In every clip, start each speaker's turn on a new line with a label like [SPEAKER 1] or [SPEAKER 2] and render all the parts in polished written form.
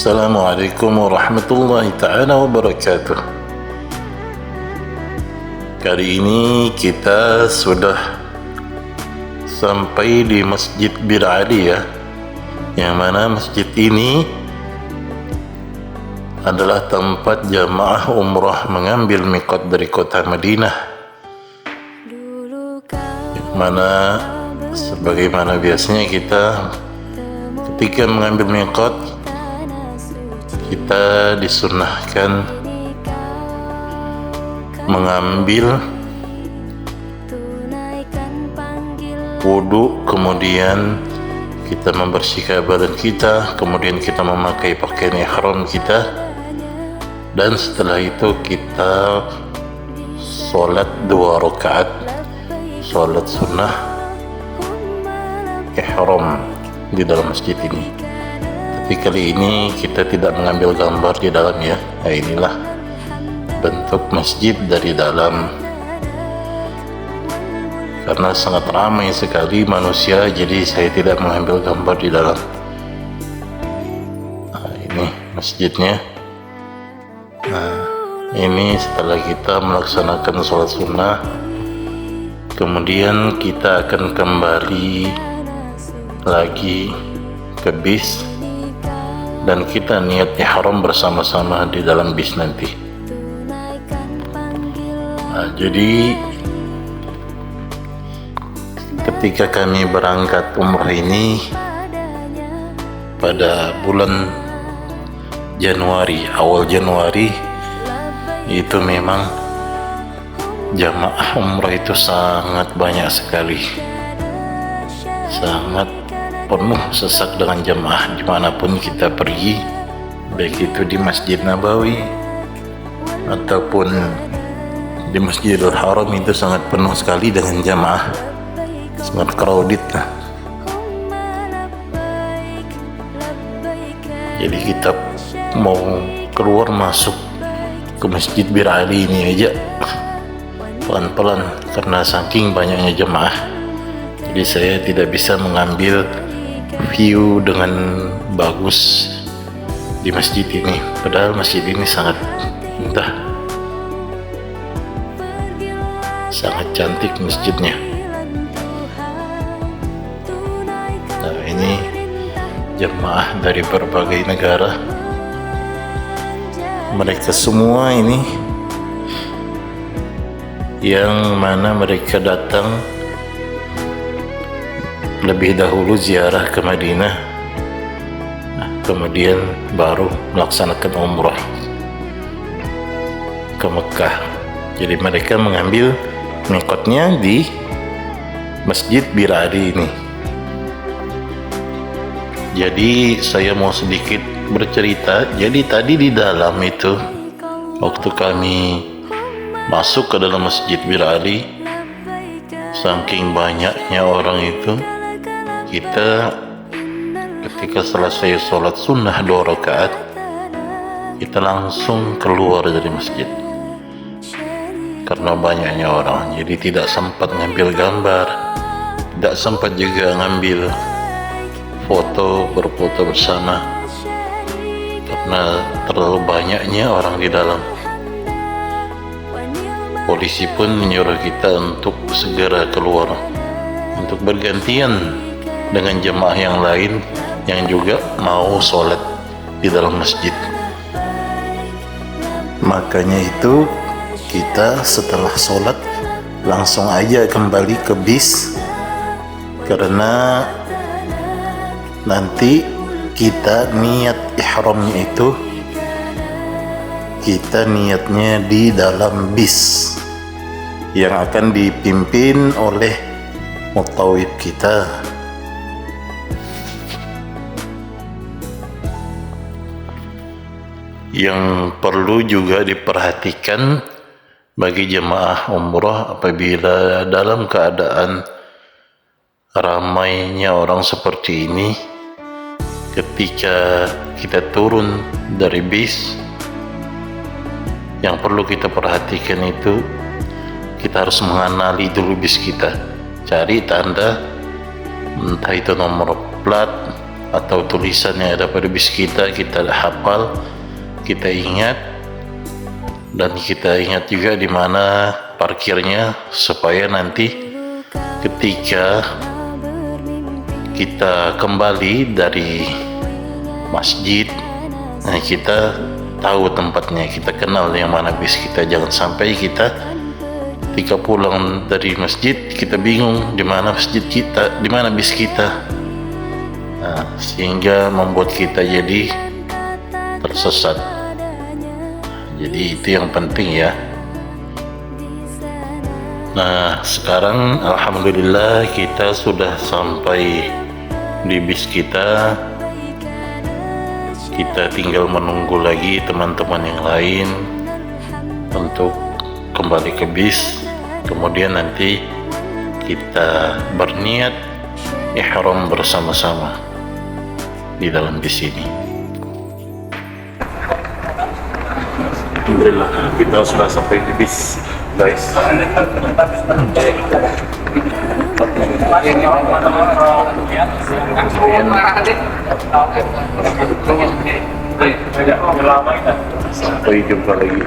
[SPEAKER 1] Assalamualaikum warahmatullahi ta'ala wabarakatuh. Kali ini kita sudah sampai di Masjid Bir Ali ya, yang mana masjid ini adalah tempat jamaah umrah mengambil miqat dari kota Madinah, yang mana sebagaimana biasanya kita ketika mengambil miqat kita disunnahkan mengambil wudu, kemudian kita membersihkan badan kita, kemudian kita memakai pakaian ihram kita, dan setelah itu kita sholat 2 rakaat sholat sunnah ihram di dalam masjid ini. Tapi kali ini kita tidak mengambil gambar di dalam ya. Nah, inilah bentuk masjid dari dalam, karena sangat ramai sekali manusia, jadi saya tidak mengambil gambar di dalam. Nah, ini masjidnya. Nah, ini setelah kita melaksanakan sholat sunnah, kemudian kita akan kembali lagi ke bis dan kita niat ihram bersama-sama di dalam bis nanti. Nah, jadi ketika kami berangkat umrah ini pada bulan Januari, awal Januari, itu memang jamaah umrah itu sangat banyak sekali, sangat penuh sesak dengan jamaah dimanapun kita pergi, baik itu di Masjid Nabawi ataupun di Masjidil Haram, itu sangat penuh sekali dengan jamaah, sangat crowded lah. Jadi kita mau keluar masuk ke Masjid Bir Ali ini aja pelan-pelan karena saking banyaknya jamaah. Jadi saya tidak bisa mengambil view dengan bagus di masjid ini, padahal masjid ini sangat indah, sangat cantik masjidnya. Nah, ini jemaah dari berbagai negara, mereka semua ini yang mana mereka datang lebih dahulu ziarah ke Madinah, kemudian baru melaksanakan umrah ke Mekah. Jadi mereka mengambil miqatnya di Masjid Bir Ali ini. Jadi saya mau sedikit bercerita. Jadi tadi di dalam itu, waktu kami masuk ke dalam Masjid Bir Ali, saking banyaknya orang itu, kita ketika selesai sholat sunnah 2 rakaat kita langsung keluar dari masjid karena banyaknya orang. Jadi tidak sempat ngambil gambar, tidak sempat juga ngambil berfoto bersama karena terlalu banyaknya orang di dalam. Polisi pun menyuruh kita untuk segera keluar untuk bergantian dengan jemaah yang lain yang juga mau sholat di dalam masjid. Makanya itu kita setelah sholat langsung aja kembali ke bis, karena nanti kita niat ihramnya itu kita niatnya di dalam bis yang akan dipimpin oleh mutawib kita. Yang perlu juga diperhatikan bagi jemaah umrah apabila dalam keadaan ramainya orang seperti ini, ketika kita turun dari bis, yang perlu kita perhatikan itu kita harus mengenali dulu bis kita, cari tanda, entah itu nomor plat atau tulisan yang ada pada bis kita hafal, kita ingat, dan kita ingat juga di mana parkirnya, supaya nanti ketika kita kembali dari masjid, nah kita tahu tempatnya, kita kenal yang mana bis kita. Jangan sampai kita ketika pulang dari masjid kita bingung di mana masjid kita, di mana bis kita. Nah, sehingga membuat kita jadi tersesat. Jadi itu yang penting ya. Nah, sekarang alhamdulillah kita sudah sampai di bis kita. Kita tinggal menunggu lagi teman-teman yang lain untuk kembali ke bis. Kemudian nanti kita berniat ihram bersama-sama di dalam bis ini. Alhamdulillah kita sudah sampai di bis, guys. Sampai jumpa lagi.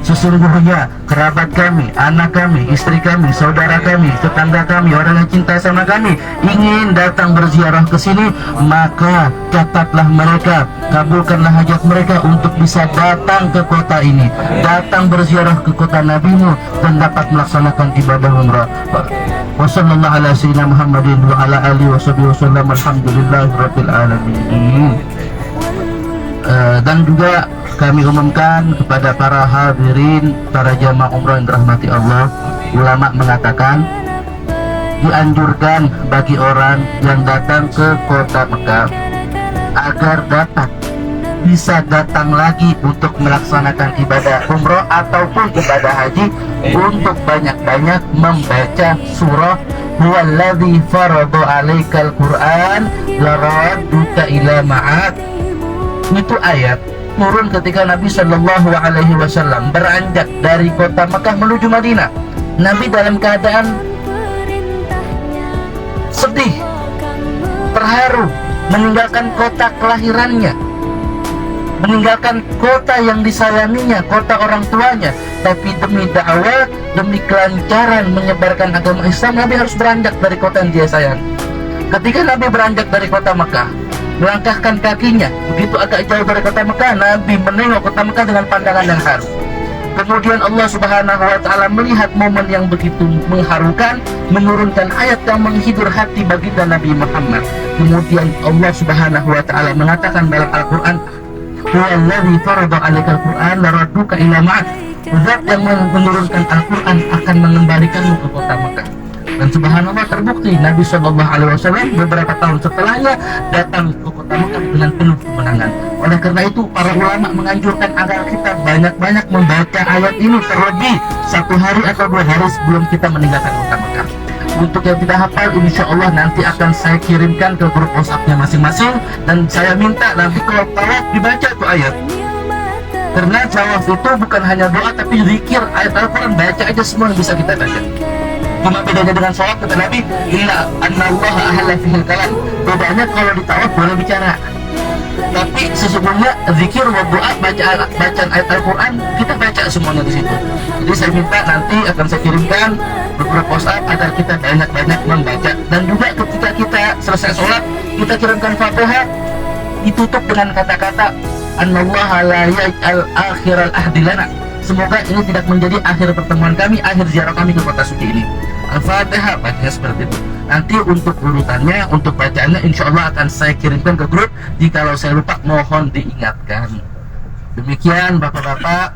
[SPEAKER 2] Sesungguhnya kerabat kami, anak kami, istri kami, saudara kami, tetangga kami, orang yang cinta sama kami ingin datang berziarah ke sini, maka catatlah mereka, kabulkanlah hajat mereka untuk bisa datang ke kota ini, datang berziarah ke kota Nabimu dan dapat melaksanakan ibadah umrah. Wassallallahu ala sayyidina Muhammadin wa ala alihi wasallam. Alhamdulillahirabbil alamin. Dan juga kami umumkan kepada para hadirin, para jamaah umrah yang dirahmati Allah, ulama mengatakan dianjurkan bagi orang yang datang ke kota Mekah agar dapat bisa datang lagi untuk melaksanakan ibadah umrah ataupun ibadah haji, untuk banyak-banyak membaca surah huwallazi farada 'alaikal Qur'an laradduka ila ma'ad. Itu ayat turun ketika Nabi Shallallahu Alaihi Wasallam beranjak dari kota Mekah menuju Madinah. Nabi dalam keadaan sedih, terharu, meninggalkan kota kelahirannya, meninggalkan kota yang disayanginya, kota orang tuanya. Tapi demi dakwah, demi kelancaran menyebarkan agama Islam, Nabi harus beranjak dari kota yang dia sayang. Ketika Nabi beranjak dari kota Mekah, melangkahkan kakinya begitu agak jauh dari kota Mekah, Nabi menengok kota Mekah dengan pandangan yang haru. Kemudian Allah Subhanahu wa Ta'ala melihat momen yang begitu mengharukan, menurunkan ayat yang menghibur hati baginda Nabi Muhammad. Kemudian Allah Subhanahu wa Ta'ala mengatakan dalam Al-Quran, huwallazi farada 'alaikal Qur'an laradduka ila ma'ad. Zat yang menurunkan Al-Quran akan mengembalikanmu ke kota Mekah. Dan subhanallah, terbukti Nabi Shallallahu Alaihi Wasallam beberapa tahun setelahnya datang ke kota Mekah dengan penuh kemenangan. Oleh karena itu, para ulama menganjurkan agar kita banyak-banyak membaca ayat ini, terlebih 1 hari atau 2 hari sebelum kita meninggalkan kota Mekah. Untuk yang tidak hafal, insya Allah nanti akan saya kirimkan ke grup WhatsApp-nya masing-masing, dan saya minta nanti kalau tawaf dibaca itu ayat. Karena tawaf itu bukan hanya doa tapi zikir, ayat Al-Quran, baca aja semua yang bisa kita baca. Cuma bedanya dengan sholat, kata Nabi, illa annallaha ahalla fihil kalam. Bedanya kalau di tawaf boleh bicara, tapi sesungguhnya zikir wa doa, bacaan ayat Al-Quran kita baca semuanya di situ. Jadi saya minta nanti akan saya kirimkan beberapa WhatsApp agar kita banyak-banyak membaca. Dan juga ketika kita selesai sholat, kita kirimkan Fatihah ditutup dengan kata-kata annallaha la yaj'al akhiral ahdi lana. Semoga ini tidak menjadi akhir pertemuan kami, akhir ziarah kami ke kota suci ini. Al-Fatihah, bacanya seperti itu. Nanti untuk urutannya, untuk bacaannya insya Allah akan saya kirimkan ke grup. Jikalau saya lupa, mohon diingatkan. Demikian Bapak-Bapak,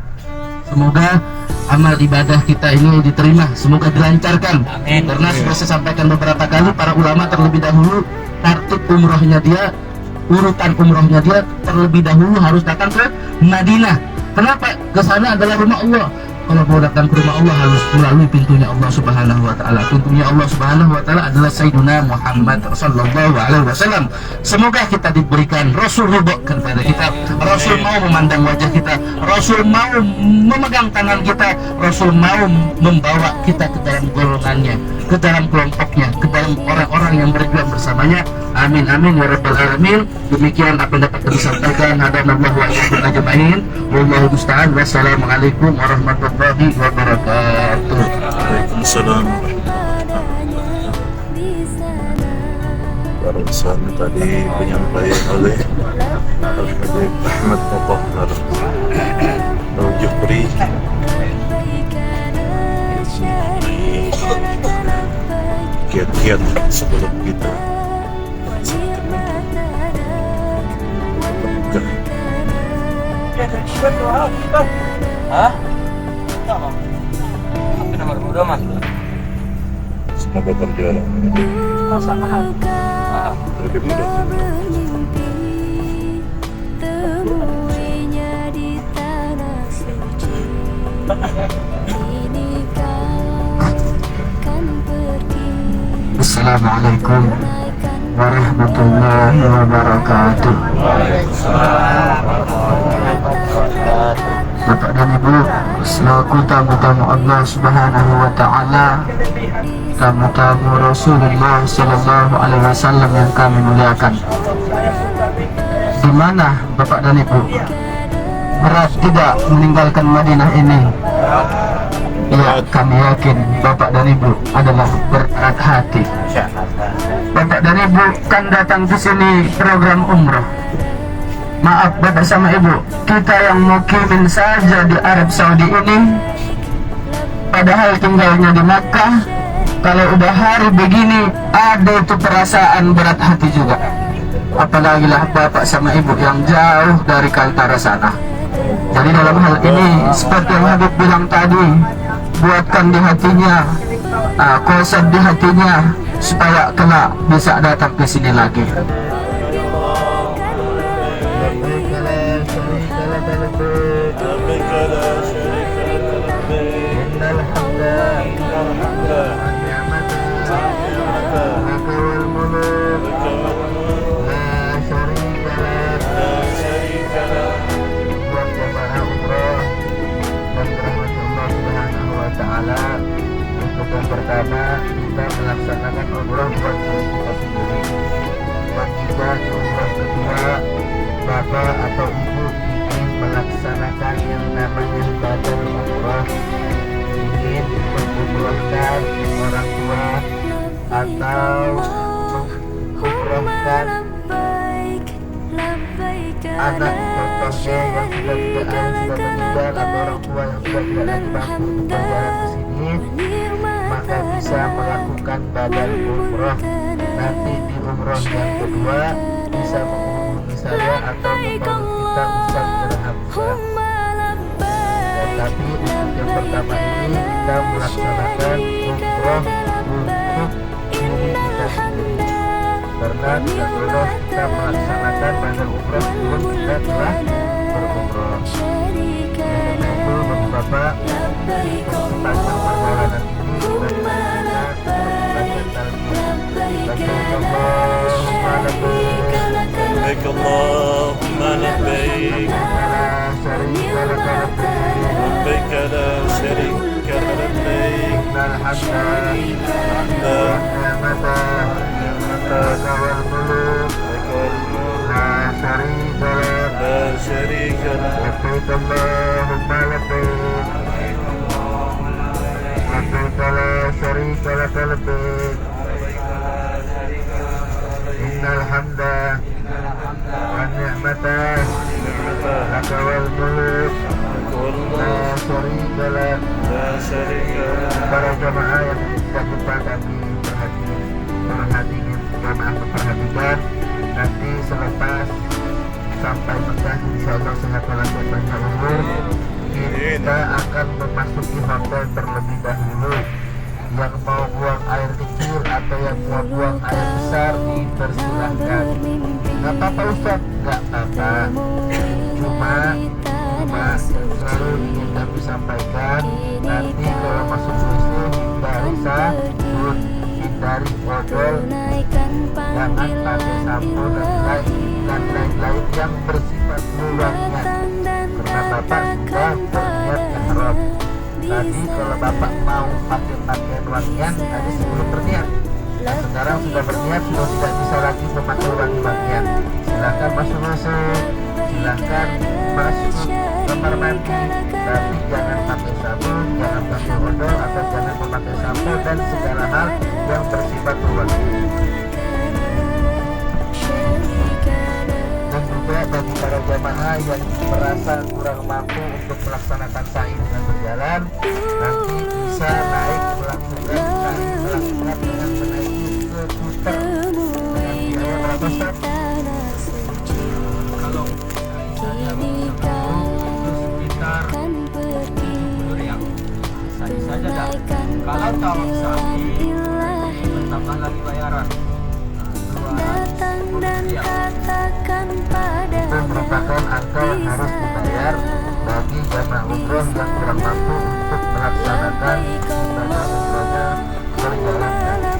[SPEAKER 2] semoga amal ibadah kita ini diterima, semoga dilancarkan. Amin. Karena sudah saya sampaikan beberapa kali, para ulama terlebih dahulu tertib umrohnya dia, urutan umrohnya dia terlebih dahulu harus datang ke Madinah. Kenapa? Ke sana adalah rumah Allah. kalau mau datang ke rumah Allah harus melalui pintunya Allah Subhanahu wa taala. Pintunya Allah Subhanahu wa taala adalah Sayyidina Muhammad sallallahu alaihi wasallam. Semoga kita diberikan Rasul ridho kepada kita, Rasul mau memandang wajah kita, Rasul mau memegang tangan kita, Rasul mau membawa kita ke dalam golongannya, ke dalam kelompoknya, ke dalam orang-orang yang berjuang bersamanya. Amin amin ya rabbal alamin. Demikian apa yang dapat kami sampaikan. Hadanallahu wa iyyakum ajma'in. Wallahu musta'an. Wassalamualaikum warahmatullahi wabarakatuh.
[SPEAKER 1] Waalaikumsalam. Barusan tadi penyampaian oleh Al-Habib Ahmad Mutahhar Al-Jufri kiat-kiat sebelum kita semoga berjalan lebih mudah.
[SPEAKER 2] Assalamualaikum warahmatullahi wabarakatuh. Bapak dan Ibu, selaku tamu-tamu Allah Subhanahu wa taala, tamu-tamu Rasulullah sallallahu alaihi wasallam yang kami muliakan. Di mana Bapak dan Ibu berat tidak meninggalkan Madinah ini? Ya, kami yakin Bapak dan Ibu adalah berat hati. Bapak dan Ibu kan datang ke sini program umrah. Maaf Bapak sama Ibu, kita yang mukimin saja di Arab Saudi ini, padahal tinggalnya di Makkah, kalau udah hari begini ada itu perasaan berat hati juga. Apalagi lah Bapak sama Ibu yang jauh dari Kaltara sana. Jadi dalam hal ini seperti yang Habib bilang tadi, buatkan di hatinya, kosad di hatinya, supaya kelak bisa datang ke sini lagi. Untuk yang pertama, kita melaksanakan umrah buat diri kita sendiri. Dan juga di umrah kedua, Bapak atau Ibu ingin melaksanakan yang namanya ibadah umrah, ingin mengumrahkan orang tua atau mengumrahkan anak contohnya yang sudah meninggal atau orang tua yang sudah tidak lagi mampu untuk berjalan ke sini, maka bisa melakukan badal umrah. Nanti di umrah yang kedua bisa menghubungi saya atau menghubungi kita Ustaz Berhamzah. Tetapi untuk yang pertama ini kita melaksanakan umrah untuk diri kita sendiri, karena tidak boleh kita melaksanakan badal umrah sebelum kita telah berumrah. Karena itu bagi Bapak, kesempatan perjalanan ini bagaimana baca talbiyah. Labbaik Allahumma labbaik, labbaik la syarika lak, labbaik innal hamda wan ni'mata wal mulk la syarika lak. Labbaik Allahumma labbaik, labbaik la syarika lak, labbaik innal hamda wan ni'mata lak wal mulk la syarika lak. Para jamaah yang tidak lupa kami memperhatikan, nanti selepas sampai Mekah insyaallah sehat walafiat panjang umur, kita akan memasuki hotel terlebih dahulu. Yang mau buang air kecil atau yang mau buang air besar dipersilahkan. Gak apa-apa Ustaz, gak apa-apa. Cuma selalu ingin kami sampaikan, Nanti kalau masuk WC hindari sabun, hindari odol, jangan pakai sampo dan lain-lain yang bersifat wangian, karena Bapak sudah berniat ihram. Tadi kalau Bapak mau pakai pakaian wangian tadi sebelum berniat, nah sekarang sudah berniat, sudah tidak bisa lagi memakai wangi-wangian. Silahkan masuk WC, silahkan masuk kamar mandi, tapi jangan pakai sabun, jangan pakai odol, atau jangan memakai sampo dan segala hal yang bersifat wangian. Dan juga bagi para jamaah yang merasa kurang mampu untuk melaksanakan sa'i dengan berjalan, nanti bisa naik melakukan sa'i dengan menaiki skuter dengan biaya berapa, Ustaz? Kalau sekitar 70 rial saja dah. Kalau tahun sa'i bertambah lagi bayaran 210 rial. Itu merupakan angka yang harus dibayar bagi jamaah umroh yang kurang mampu untuk melaksanakan ibadah umrohnya berjalan kaki.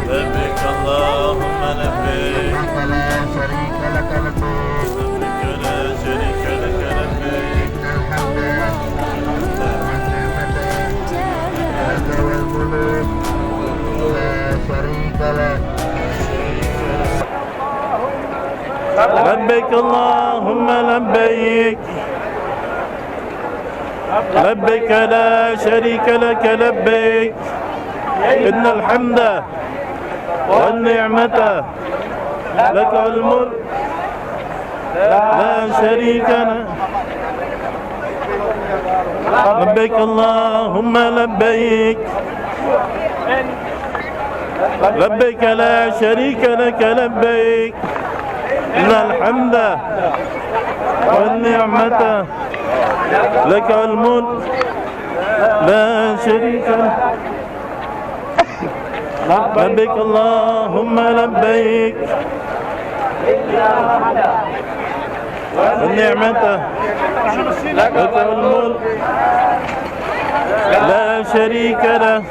[SPEAKER 1] لبيك اللهم لبيك
[SPEAKER 2] لا شريك لك لبيك
[SPEAKER 1] لا شريك لك لبيك
[SPEAKER 2] إن الحمد والنعمة لك والملك لا شريك لك.
[SPEAKER 1] لبيك اللهم لبيك لبيك لا شريك لك لبيك إن الحمد والنعمة لك الملك لا شريك لك. لبيك اللهم لبيك لبيك لا شريك لك لبيك إن الحمد والنعمة لك الملك لا شريك لك. لبيك اللهم لبيك والنعمة لك الملك لا شريك له.